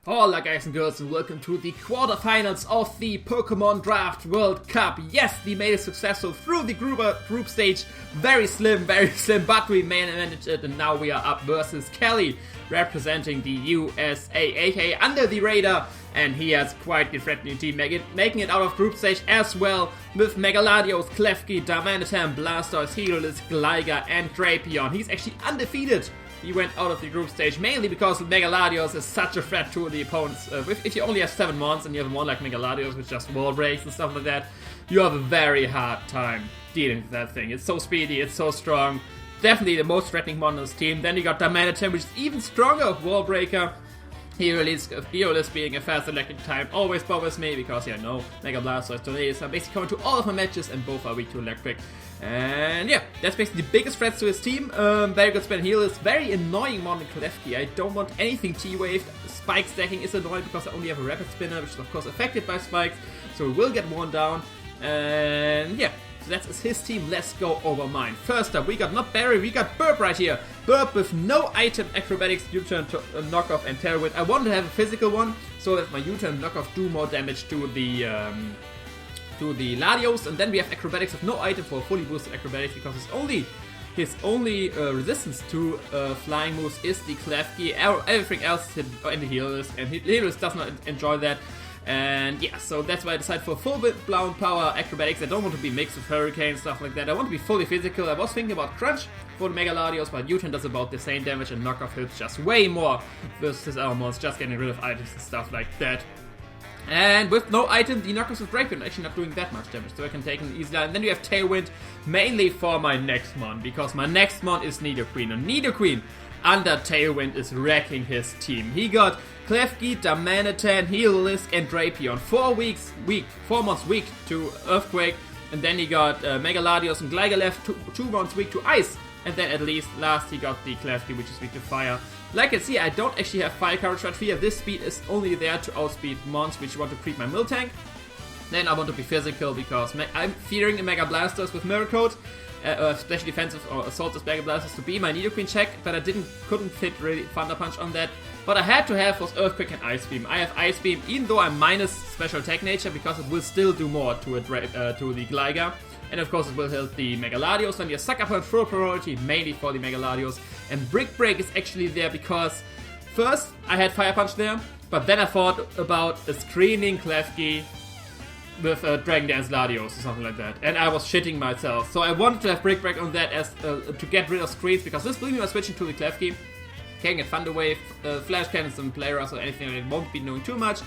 Hola guys and girls, and welcome to the quarterfinals of the Pokémon Draft World Cup. Yes, we made it successful through the group stage. Very slim, but we managed it, and now we are up versus Kelly, representing the USA, aka UnderTheRadar, and he has quite the threatening team, making it out of group stage as well, with Megaladios, Klefki, Donphanatic, Blastoise, Heliolisk, Gligar, and Drapion. He's actually undefeated. He went out of the group stage mainly because Megaladios is such a threat to the opponents. If you only have 7 mons and you have one like Megaladios with just wall breaks and stuff like that, you have a very hard time dealing with that thing. It's so speedy, it's so strong. Definitely the most threatening mon on this team. Then you got Donphanatic, which is even stronger wall breaker. Heliolisk being a fast electric type always bothers me because, yeah, no, Mega Blastoise, Tornadus are basically coming to all of my matches and both are weak to electric. And yeah, that's basically the biggest threats to his team. Very good spin Heliolisk, very annoying mon in Klefki. I don't want anything T-waved. Spike stacking is annoying because I only have a rapid spinner, which is of course affected by spikes, so we will get worn down. And yeah, so that's his team. Let's go over mine. First up, we got not Barry, we got Burp right here. Burp with no item, acrobatics, U-turn, knockoff, and tailwind. I want to have a physical one so that my U-turn and knockoff do more damage to the Latios, and then we have acrobatics with no item for fully boosted acrobatics because his only resistance to flying moves is the Klefki. Everything else is in the Heliolisk, and Heliolisk does not enjoy that. And yeah, so that's why I decided for full blown power acrobatics. I don't want to be mixed with Hurricane, stuff like that. I want to be fully physical. I was thinking about Crunch for the Megaladios, but U-turn does about the same damage and knockoff hits just way more versus our mons, just getting rid of items and stuff like that. And with no item, the knockoffs with Breakwind are actually not doing that much damage, so I can take an easy line. And then you have Tailwind, mainly for my next mon, because my next mon is Nidoqueen. And Nidoqueen, under Tailwind, is wrecking his team. He got Klefki, Donphanatic, Heliolisk, and Drapion. 4 months weak to Earthquake. And then he got Megaladios and Gligar left, 2 months weak to Ice. And then at least last he got the Klefki, which is weak to Fire. Like you can see, I don't actually have fire coverage right here. This speed is only there to outspeed mons which want to creep my Miltank. Then I want to be physical because I'm fearing a Mega Blastoise with Mirror Coat, special defensive or assault as Mega Blastoise to be my Nidoqueen check, but I couldn't fit really Thunder Punch on that. What I had to have was Earthquake and Ice Beam. I have Ice Beam, even though I'm minus Special Attack Nature, because it will still do more to the Gligar. And of course it will help the Megaladios, and your Sucker Punch full priority mainly for the Megaladios. And Brick Break is actually there because first I had Fire Punch there, but then I thought about a screening Klefki with Dragon Dance Latios or something like that, and I was shitting myself. So I wanted to have Brick Break on that as to get rid of screens, because this will be my switching to the Klefki. Can get Thunder Wave, Flash Cannons and Players or anything that won't be doing too much.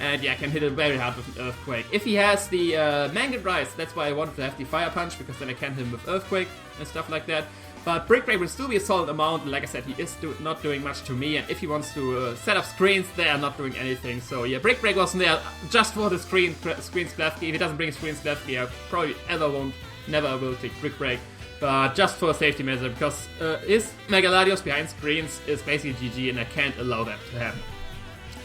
And yeah, I can hit it very hard with an Earthquake. If he has the Manglet Rise, that's why I wanted to have the Fire Punch, because then I can hit him with Earthquake and stuff like that. But Brick Break will still be a solid amount, and like I said, he is not doing much to me, and if he wants to set up screens, they are not doing anything. So yeah, Brick Break wasn't there just for the screens Klefki. If he doesn't bring screens Klefki, I probably never will take Brick Break. But just for a safety measure, because his Megaladios behind screens is basically GG, and I can't allow that to happen.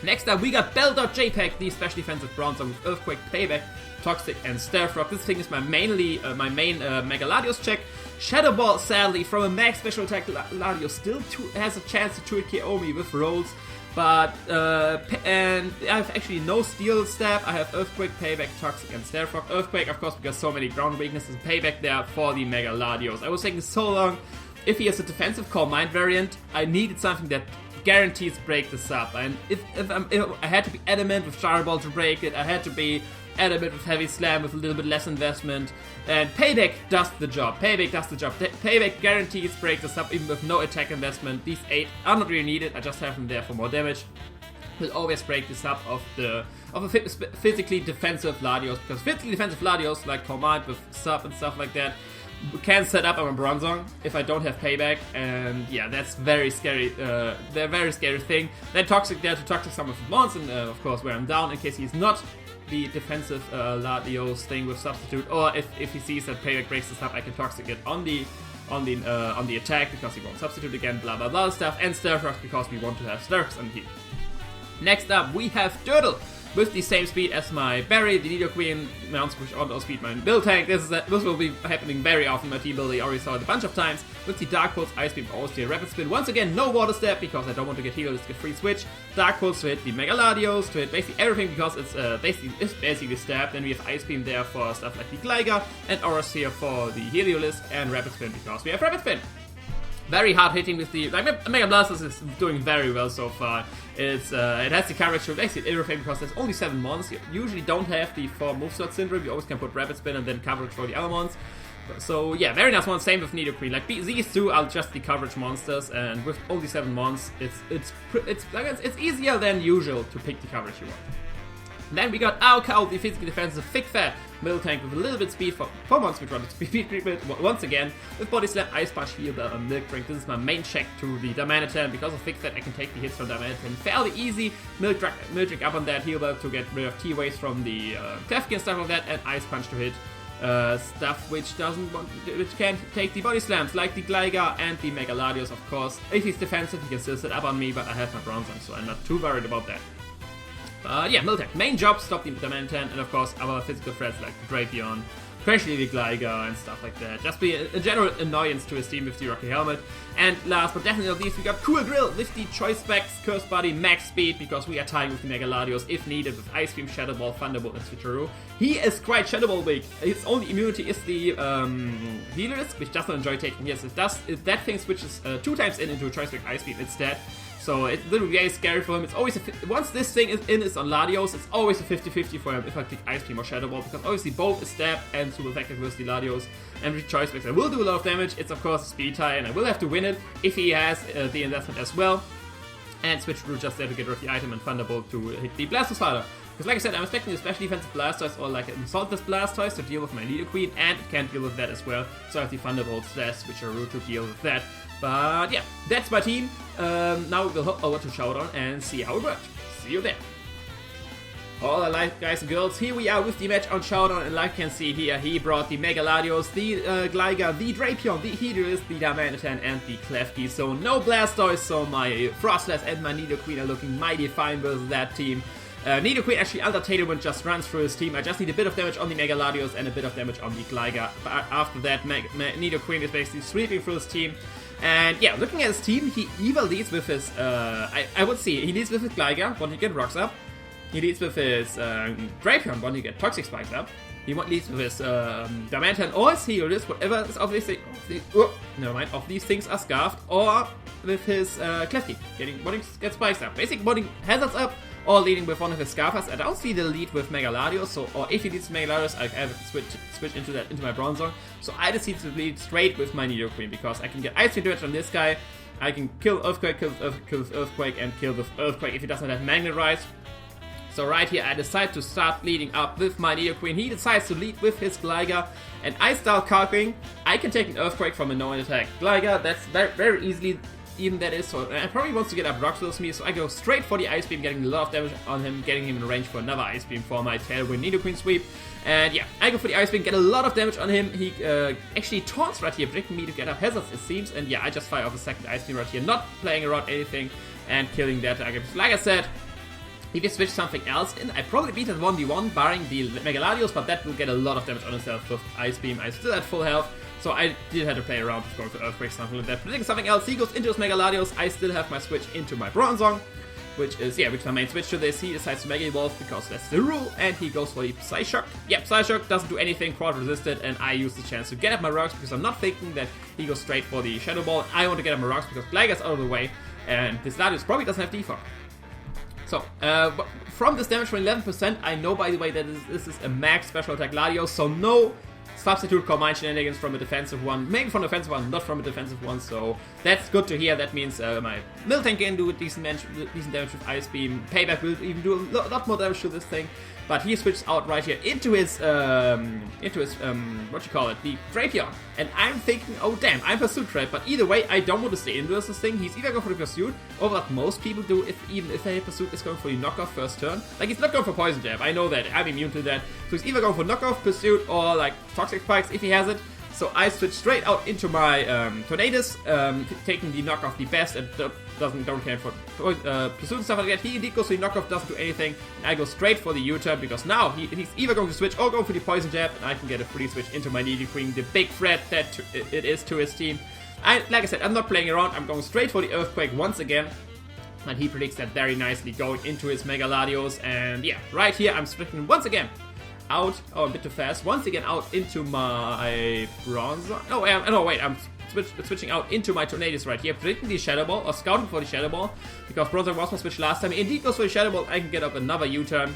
Next up, we got Bell.JPEG, the special defensive bronzer with Earthquake, Payback, Toxic, and Starfrog. This thing is my main Megaladios check. Shadow Ball, sadly, from a max special attack, Latios still has a chance to 2-hit KO me with rolls. But, and I have actually no Steel Stab. I have Earthquake, Payback, Toxic, and Starfrog. Earthquake, of course, because so many ground weaknesses. Payback there for the Megaladios. I was taking so long. If he has a defensive Calm Mind variant, I needed something that guarantees break this up. And if I had to be adamant with Shadow Ball to break it, I had to be adamant with Heavy Slam with a little bit less investment. And Payback does the job. Payback guarantees break this up even with no attack investment. These 8 are not really needed. I just have them there for more damage. Will always break this up of a physically defensive Latios, because physically defensive Latios like Calm Mind with sub and stuff like that can set up on a Bronzong if I don't have Payback, and yeah, that's very scary. They're a very scary thing. Then Toxic there to Toxic some of the mons, and of course wear him down in case he's not the defensive Latios thing with Substitute, or if he sees that Payback breaks this up, I can Toxic it on the attack because he won't Substitute again, blah blah blah stuff, and Starfrog because we want to have Starfrogs on the team. Next up, we have Turtle. with the same speed as my Berry, the Nidoqueen, mounts which outspeed my Miltank. This will be happening very often in my team build. I already saw it a bunch of times. With the Dark Pulse, Ice Beam, Austin, Rapid Spin. Once again, no Water Step because I don't want to get healed. It's a free switch. Dark Pulse to hit the Mega Latios, to hit basically everything because it's basically Stab. Then we have Ice Beam there for stuff like the Gligar, and Aura Sphere for the Heliolisk, and Rapid Spin because we have Rapid Spin. Very hard hitting with the Mega Blasters is doing very well so far. It has the coverage to basically everything because there's only 7 mons. You usually don't have the 4 moveset syndrome. You always can put Rapid Spin and then coverage for the other mons. So yeah, very nice one. Same with Nidoqueen. Like these two are just the coverage monsters, and with only 7 mons, it's easier than usual to pick the coverage you want. Then we got Aokao, the physically defensive thick fat Miltank with a little bit speed for Pokemon Speed Run speed treatment once again with Body Slam, Ice Punch, Heal Bell, and Milk Drink. This is my main check to the Donphanatic. Because of thick fat, I can take the hits from Donphanatic fairly easy. Milk Drink up on that, Heal Bell to get rid of T-Waves from the Klefki and stuff like that, and Ice Punch to hit stuff which can't take the Body Slams, like the Gligar and the Mega Latios, of course. If he's defensive, he can still sit up on me, but I have my Bronzong, so I'm not too worried about that. Yeah, Miltank. Main job, stop the Donphanatic, and of course other physical threats like the Drapion, especially the Gligar and stuff like that. Just be a general annoyance to his team with the Rocky Helmet. And last but definitely not least, we got Cool Grill with the Choice Specs, Curse Body, Max Speed, because we are tying with the Mega Latios if needed with Ice Beam, Shadow Ball, Thunderbolt, and Switcheroo. He is quite Shadow Ball weak. His only immunity is the Heliolisk, which does not enjoy taking hits. That thing switches 2 times into a Choice Spec Ice Beam instead. So it's literally very scary for him. It's always once this thing is on Latios, it's always a 50-50 for him if I click Ice Beam or Shadow Ball, because obviously both is Stab and super effective with the Latios. And with Choice Specs I will do a lot of damage. It's of course a speed tie, and I will have to win it if he has the investment as well. And Switcheroo just there to get rid of the item, and Thunderbolt to hit the Blastoise Fighter. Because like I said, I'm expecting a special defensive Blastoise or like an Saltless Blastoise to deal with my Nidoqueen, and it can deal with that as well. So I have the Thunderbolt / Switcheroo to deal with that. But yeah, that's my team. Now we'll hop over to Showdown and see how it worked. See you there. Alright guys and girls, here we are with the match on Showdown, and like you can see here, he brought the Mega Latios, the Gligar, the Drapion, the Heliolisk, the Donphanatic, and the Klefki. So no Blastoise, so my Frostless and my Nidoqueen are looking mighty fine versus that team. Nidoqueen actually Undertailwind just runs through his team. I just need a bit of damage on the Mega Latios and a bit of damage on the Gligar. But after that, Nidoqueen is basically sweeping through his team. And yeah, looking at his team, he either leads with his, I would say, he leads with his Gligar, when he get Rocks up. He leads with his Drapion, when he get Toxic Spikes up. He leads with his Donphanatic or his Heliolisk, whatever of these things are scarfed, or with his Klefki, when he gets Spikes up. Basically, when he Hazards up, or leading with one of his Scarfers. I don't see the lead with Mega Latios, so, or if he leads Mega Latios, I have to switch into my Bronzong. So I just need to lead straight with my Nidoqueen, because I can get Ice Beam damage on this guy, I can kill Earthquake, kill with Earthquake, and kill with Earthquake if he doesn't have Magnet Rise. So right here, I decide to start leading up with my Nidoqueen. He decides to lead with his Gligar, and I start calculating. I can take an Earthquake from a no-attack Gligar. That's very easily. Even that is, so I probably wants to get up Rocks with me, so I go straight for the Ice Beam, getting a lot of damage on him, getting him in range for another Ice Beam for my Tailwind Nidoqueen sweep. And yeah, I go for the Ice Beam, get a lot of damage on him. He actually taunts right here, predicting me to get up Hazards, it seems. And yeah, I just fire off a second Ice Beam right here, not playing around anything, and killing that target. Like I said, if you switch something else in, I probably beat it 1v1, barring the Mega Latios, but that will get a lot of damage on himself with Ice Beam. I still had full health, so I did have to play around with going for Earthquake, something like that. Predicting something else, he goes into his Mega Latios. I still have my switch into my Bronzong, which is my main switch to this. He decides to Mega Evolve because that's the rule, and he goes for the Psyshock. Yeah, Psyshock doesn't do anything, crowd resisted, and I use the chance to get up my Rocks because I'm not thinking that he goes straight for the Shadow Ball. I want to get up my Rocks because Gligar's out of the way, and this Latios probably doesn't have defog. So, from this damage from 11%, I know, by the way, that this is a max special attack Latios, so no substitute combine shenanigans from a defensive one, maybe from an offensive one, not from a defensive one, so that's good to hear. That means my Miltank can do decent damage with Ice Beam. Payback will even do a lot more damage to this thing, but he switches out right here into his the Drapion, and I'm thinking, oh damn, I'm Pursuit Trap, but either way, I don't want to stay in versus this thing. He's either going for the Pursuit, or what most people do, even if they have Pursuit, is going for the knockoff first turn. Like, he's not going for Poison Jab, I know that, I'm immune to that, so he's either going for knockoff, Pursuit, or like Toxic Spikes if he has it. So I switch straight out into my Tornadus, taking the knockoff the best and don't care for pursuit and stuff like that. He indeed goes for the knockoff, doesn't do anything, and I go straight for the U-turn because now he's either going to switch or go for the poison jab, and I can get a free switch into my Nidoqueen, the big threat that it is to his team. Like I said, I'm not playing around, I'm going straight for the Earthquake once again. And he predicts that very nicely going into his Mega Latios. And yeah, right here I'm switching once again out, a bit too fast, once again out into my Bronzong. No, wait, I'm switching out into my Tornadus right here, predicting the Shadow Ball, or scouting for the Shadow Ball, because Bronzong was my switch last time. He indeed goes for the Shadow Ball, I can get up another U-turn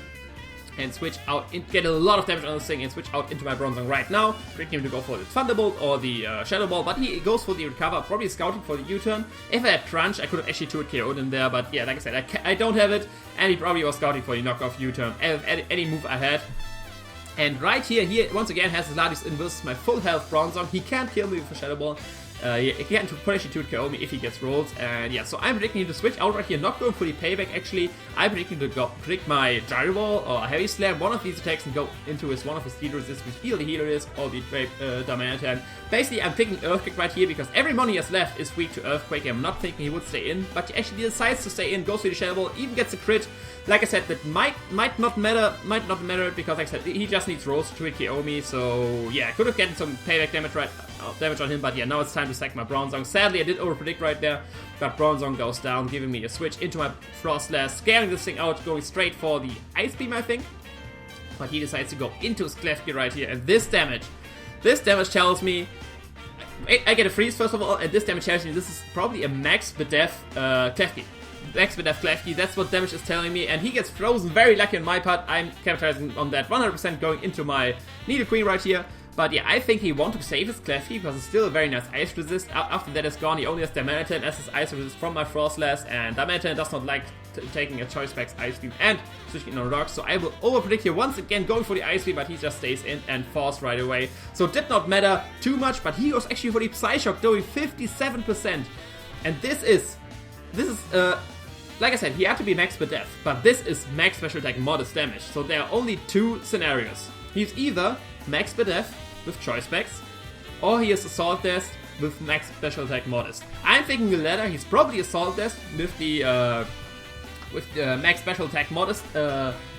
and switch out, get a lot of damage on this thing and switch out into my Bronzong right now, predicting him to go for the Thunderbolt or the Shadow Ball, but he goes for the Recover, probably scouting for the U-turn. If I had Crunch, I could have actually 2-hit KO'd him there, but yeah, like I said, I don't have it, and he probably was scouting for the knockoff U-turn, any move I had. And right here, he once again has his Latios in versus my full health Bronzong. He can't kill me with a Shadow Ball. He can't potentially 2-KO me if he gets rolls. And yeah, so I'm predicting him to switch out right here, not going for the payback actually. I'm predicting to predict my Gyro Ball or Heavy Slam, one of these attacks, and go into one of his healer resists, which either the healer is or the Donphanatic. Basically, I'm picking Earthquake right here because every money he has left is weak to Earthquake. I'm not thinking he would stay in, but he actually decides to stay in, goes for the Shadow Ball, even gets a crit. Like I said, that might not matter because, like I said, he just needs rolls to KO me. So yeah, I could have gotten some payback damage on him, but yeah, now it's time to sack my Bronzong. Sadly, I did overpredict right there, but Bronzong goes down, giving me a switch into my Frostlass, scaring this thing out, going straight for the Ice Beam, I think. But he decides to go into his Klefki right here, and this damage tells me I get a freeze first of all, and this damage tells me this is probably a max Bedef Klefki. Max Bedef Klefki, that's what damage is telling me, and he gets frozen. Very lucky on my part. I'm capitalizing on that 100%, going into my Nidoqueen right here. But yeah, I think he wants to save his Klefki because it's still a very nice Ice Resist. After that is gone, he only has Donphanatic as his Ice Resist from my Frostlass, and Donphanatic does not like taking a Choice Specs Ice Beam and switching in on Rock, so I will overpredict here once again, going for the Ice Beam, but he just stays in and falls right away. So it did not matter too much, but he goes actually for the Psyshock, doing 57%. And this is like I said, he had to be max Bedef, but this is max special attack modest damage. So there are only two scenarios. He's either max Bedef with Choice Specs, or he is Assault Vest with max special attack modest. I'm thinking the latter. He's probably Assault Vest with the max special attack modest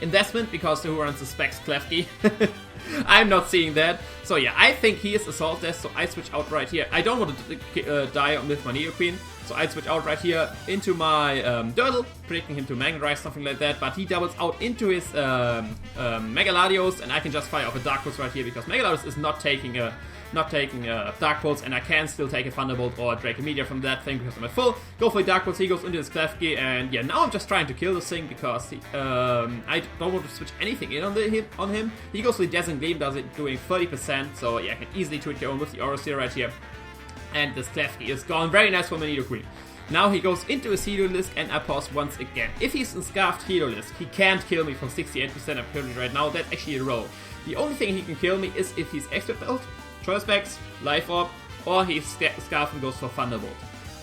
investment, because who runs the Specs Klefki? I'm not seeing that. So yeah, I think he is Assault Vest, so I switch out right here. I don't want to die with my Nidoqueen, so I switch out right here into my Dirtle, predicting him to Magnetize, something like that, but he doubles out into his Mega Latios, and I can just fire off a Dark Pulse right here, because Mega Latios is not taking Dark Pulse, and I can still take a Thunderbolt or a Draco Meteor from that thing because I'm at full. Go for the Dark Pulse, he goes into his Klefki, and yeah, now I'm just trying to kill this thing because I don't want to switch anything in on him. He goes for the Dazzling Gleam, does it doing 30%, so yeah, I can easily 2-hit KO with the Aurosea right here. And this Klefki is gone. Very nice for my Nidoqueen. Now he goes into his Heliolisk, and I pause once again. If he's in Scarfed Heliolisk, he can't kill me from 68% of currently right now. That's actually a roll. The only thing he can kill me is if he's Expert Belt, Choice Specs, Life Orb, or he's Scarf and goes for Thunderbolt.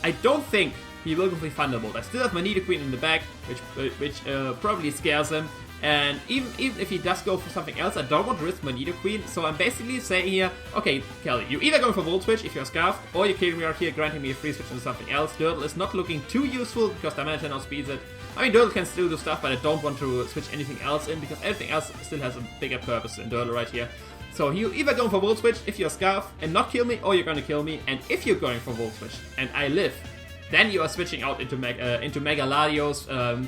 I don't think he will go for Thunderbolt. I still have my Nidoqueen in the back, which probably scares him. And even if he does go for something else, I don't want to risk my Nidoqueen. So I'm basically saying here, okay, Kelly, you're either going for Volt Switch if you're Scarfed, or you're killing me out here, granting me a free switch into something else. Dirtle is not looking too useful because Donphanatic now speeds it. I mean, Dirtle can still do stuff, but I don't want to switch anything else in because everything else still has a bigger purpose in Dirtle right here. So you're either going for Volt Switch if you're Scarf and not kill me, or you're going to kill me. And if you're going for Volt Switch and I live, then you are switching out into Mega Latios,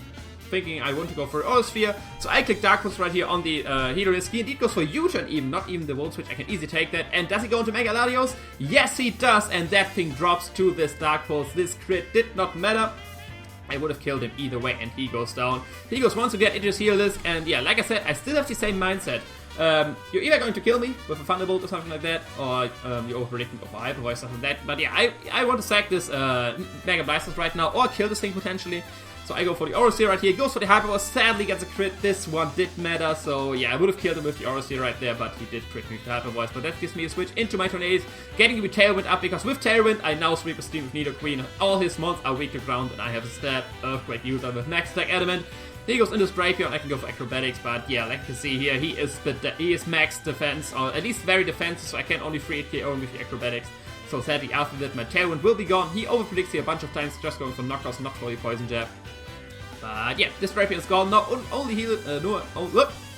thinking I want to go for Aerosphere. So I click Dark Pulse right here on the Heliolisk. He indeed goes for U-turn even, not even the Volt Switch. I can easily take that. And does he go into Mega Latios? Yes, he does. And that thing drops to this Dark Pulse. This crit did not matter. I would have killed him either way, and he goes down. He goes once again into his Heliolisk, and yeah, like I said, I still have the same mindset. You're either going to kill me with a Thunderbolt or something like that, or you're overpredicting for Hyper Voice, something like that. But yeah, I want to sack this Mega Blasters right now, or kill this thing potentially. So I go for the Aurosea right here, goes for the Hyper Voice, sadly gets a crit. This one did matter, so yeah, I would have killed him with the Aurosea right there, but he did crit me with the Hyper Voice. But that gives me a switch into my Tornadus, getting the Tailwind up, because with Tailwind, I now sweep a stream with Nidoqueen. All his mons are weak to ground, and I have a Stab, Earthquake, U-turn with Max Attack Adamant. He goes into Drapion, I can go for Acrobatics, but yeah, like you can see here, he is max defense, or at least very defensive, so I can only free 8 KO with the Acrobatics. So sadly, after that, my Tailwind will be gone. He overpredicts here a bunch of times, just going for knockouts, not for the Poison Jab. But yeah, this Drapion is gone. Now only heal,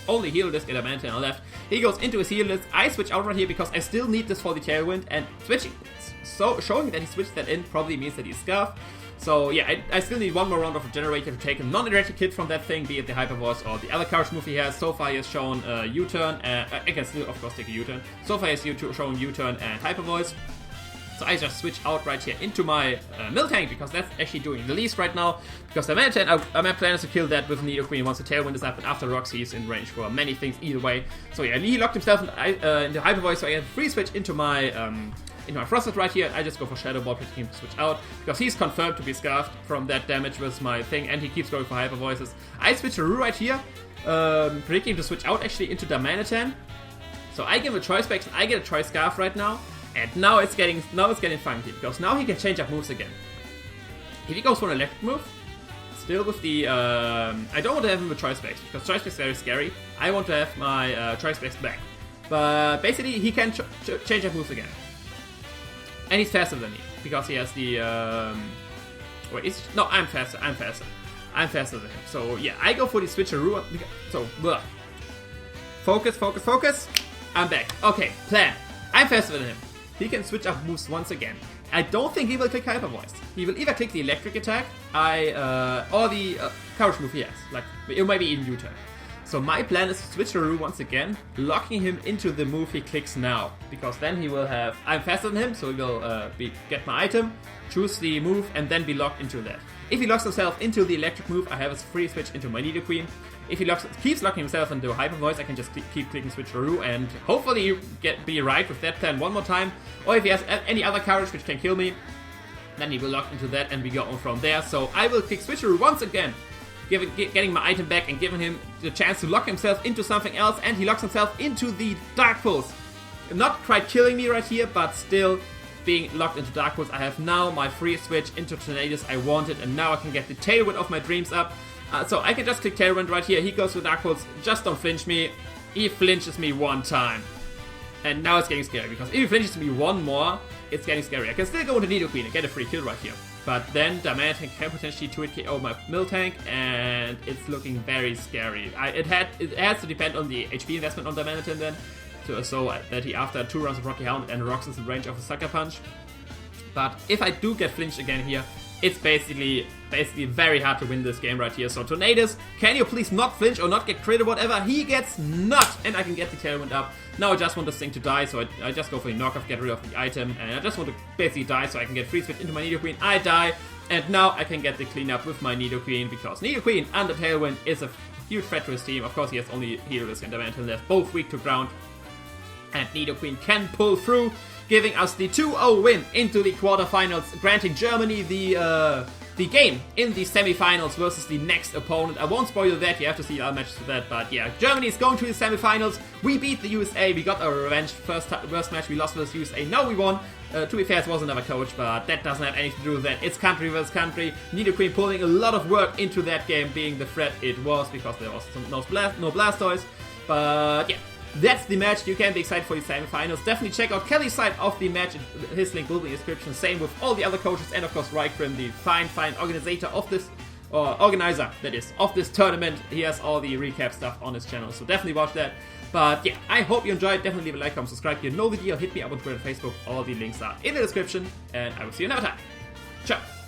only heal this Adamantine on the left. He goes into his heal list. I switch out right here because I still need this for the Tailwind, and switching, so showing that he switched that in probably means that he's Scarf. So yeah, I still need one more round of a Generator to take a non-directed hit from that thing, be it the Hyper Voice or the other courage move he has. So far he has shown U-Turn, I can still of course take a U-Turn. So far he has shown U-Turn and Hyper Voice. So I just switch out right here into my Miltank, because that's actually doing the least right now. Because the my plan is to kill that with Nidoqueen once the Tailwind is up, and after rocks he's in range for many things either way. So yeah, he locked himself in the Hyper Voice, so I have free switch into my Frosted right here. I just go for Shadow Ball, predicting him to switch out, because he's confirmed to be scarfed from that damage with my thing, and he keeps going for Hyper Voices. I switch to Roo right here, predicting him to switch out actually into Darmanitan. So I give him a Choice Specs, and I get a Choice Scarf right now. And now it's getting funky, because now he can change up moves again. If he goes for an electric move, still with the I don't want to have him with Choice Specs, because Choice Specs is very scary. I want to have my Choice Specs back. But basically he can change up moves again. And he's faster than me, because he has the I'm faster than him. So yeah, I go for the switcheroo. So focus. I'm back. Okay, plan. I'm faster than him. He can switch up moves once again. I don't think he will click Hyper Voice. He will either click the electric attack, or the courage move he has. Like, it might be even U-Turn. So my plan is to switch Roo once again, locking him into the move he clicks now. Because then he will have, I'm faster than him, so he will get my item, choose the move, and then be locked into that. If he locks himself into the electric move, I have a free switch into my Nidoqueen. If he keeps locking himself into Hyper Voice, I can just keep clicking switch Roo, and hopefully be right with that plan one more time. Or if he has any other courage which can kill me, then he will lock into that, and we go on from there. So I will click switch Roo once again, getting my item back and giving him the chance to lock himself into something else, and he locks himself into the Dark Pulse. Not quite killing me right here, but still being locked into Dark Pulse. I have now my free switch into Tornadus I wanted, and now I can get the Tailwind of my dreams up. So I can just click Tailwind right here. He goes to Dark Pulse, just don't flinch me. He flinches me one time. And now it's getting scary, because if he flinches me one more, it's getting scary. I can still go into Nidoqueen and get a free kill right here. But then Darmanitan can potentially 2-hit KO my Miltank, and it's looking very scary. It has to depend on the HP investment on Darmanitan then, so that he, after 2 rounds of Rocky Helmet and rocks, is in range of a Sucker Punch. But if I do get flinched again here, it's basically very hard to win this game right here. So Tornadus, can you please not flinch or not get crit or whatever? He gets knocked, and I can get the Tailwind up. Now I just want this thing to die, so I just go for the knockoff, get rid of the item, and I just want to basically die so I can get free switch into my Nidoqueen. I die, and now I can get the cleanup with my Nidoqueen, because Nidoqueen under Tailwind is a huge threat to his team. Of course, he has only Heroes and Darmanitan left, both weak to ground, and Nidoqueen can pull through, giving us the 2-0 win into the quarterfinals, granting Germany the game in the semifinals versus the next opponent. I won't spoil that, you have to see our matches for that, but yeah, Germany is going to the semifinals. We beat the USA, we got our revenge. First match we lost versus USA, now we won. To be fair, it was another coach, but that doesn't have anything to do with that. It's country versus country. Nidoqueen pulling a lot of work into that game, being the threat it was, because there was no Blastoise. But yeah, that's the match. You can be excited for the semifinals. Definitely check out Kelly's side of the match. His link will be in the description. Same with all the other coaches, and of course RhyQuinn, the fine organizer of this, of this tournament. He has all the recap stuff on his channel, so definitely watch that. But yeah, I hope you enjoyed. Definitely leave a like, comment, subscribe. You know the deal. Hit me up on Twitter and Facebook. All the links are in the description, and I will see you another time. Ciao.